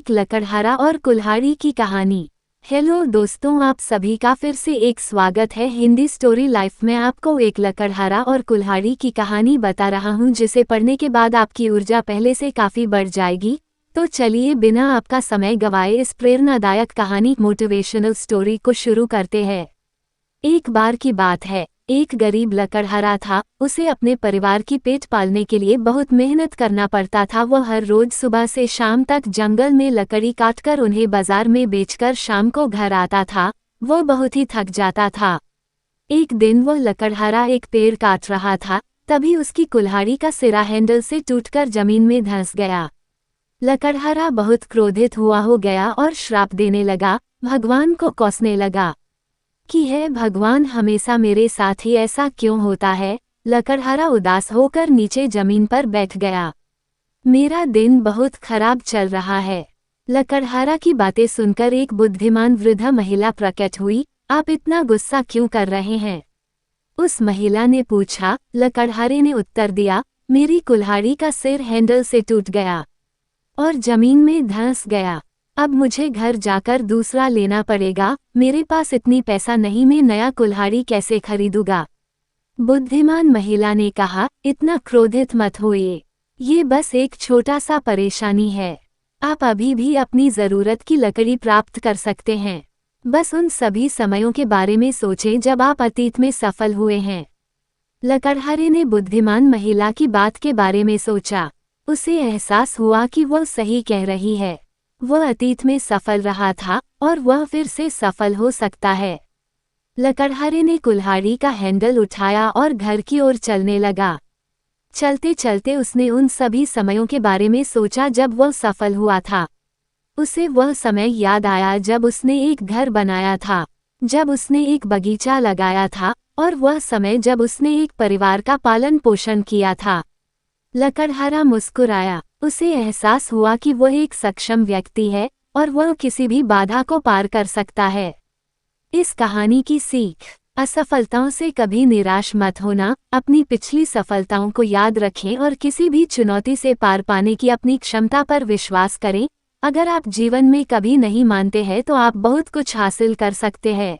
एक लकड़हारा और कुल्हाड़ी की कहानी। हेलो दोस्तों, आप सभी का फिर से एक स्वागत है हिंदी स्टोरी लाइफ में। आपको एक लकड़हारा और कुल्हाड़ी की कहानी बता रहा हूं, जिसे पढ़ने के बाद आपकी ऊर्जा पहले से काफ़ी बढ़ जाएगी। तो चलिए बिना आपका समय गवाए इस प्रेरणादायक कहानी मोटिवेशनल स्टोरी को शुरू करते हैं। एक बार की बात है, एक गरीब लकड़हारा था। उसे अपने परिवार की पेट पालने के लिए बहुत मेहनत करना पड़ता था। वह हर रोज सुबह से शाम तक जंगल में लकड़ी काटकर उन्हें बाजार में बेचकर शाम को घर आता था। वह बहुत ही थक जाता था। एक दिन वह लकड़हारा एक पेड़ काट रहा था, तभी उसकी कुल्हाड़ी का सिरा हैंडल से टूटकर जमीन में धंस गया। लकड़हारा बहुत क्रोधित हुआ हो गया और श्राप देने लगा, भगवान को कोसने लगा कि है भगवान, हमेशा मेरे साथ ही ऐसा क्यों होता है। लकड़हारा उदास होकर नीचे जमीन पर बैठ गया। मेरा दिन बहुत खराब चल रहा है। लकड़हारा की बातें सुनकर एक बुद्धिमान वृद्ध महिला प्रकट हुई। आप इतना गुस्सा क्यों कर रहे हैं? उस महिला ने पूछा। लकड़हारे ने उत्तर दिया, मेरी कुल्हाड़ी का सिर हैंडल से टूट गया और जमीन में धंस गया। अब मुझे घर जाकर दूसरा लेना पड़ेगा। मेरे पास इतनी पैसा नहीं, मैं नया कुल्हाड़ी कैसे खरीदूंगा? बुद्धिमान महिला ने कहा, इतना क्रोधित मत होइए, ये बस एक छोटा सा परेशानी है। आप अभी भी अपनी ज़रूरत की लकड़ी प्राप्त कर सकते हैं। बस उन सभी समयों के बारे में सोचें जब आप अतीत में सफल हुए हैं। लकड़हारे ने बुद्धिमान महिला की बात के बारे में सोचा। उसे एहसास हुआ कि वह सही कह रही है। वह अतीत में सफल रहा था और वह फिर से सफल हो सकता है। लकड़हारे ने कुल्हाड़ी का हैंडल उठाया और घर की ओर चलने लगा। चलते चलते उसने उन सभी समयों के बारे में सोचा जब वह सफल हुआ था। उसे वह समय याद आया जब उसने एक घर बनाया था, जब उसने एक बगीचा लगाया था, और वह समय जब उसने एक परिवार का पालन पोषण किया था। लकड़हारा मुस्कुराया। उसे एहसास हुआ कि वह एक सक्षम व्यक्ति है और वह किसी भी बाधा को पार कर सकता है। इस कहानी की सीख, असफलताओं से कभी निराश मत होना। अपनी पिछली सफलताओं को याद रखें और किसी भी चुनौती से पार पाने की अपनी क्षमता पर विश्वास करें। अगर आप जीवन में कभी नहीं मानते हैं तो आप बहुत कुछ हासिल कर सकते हैं।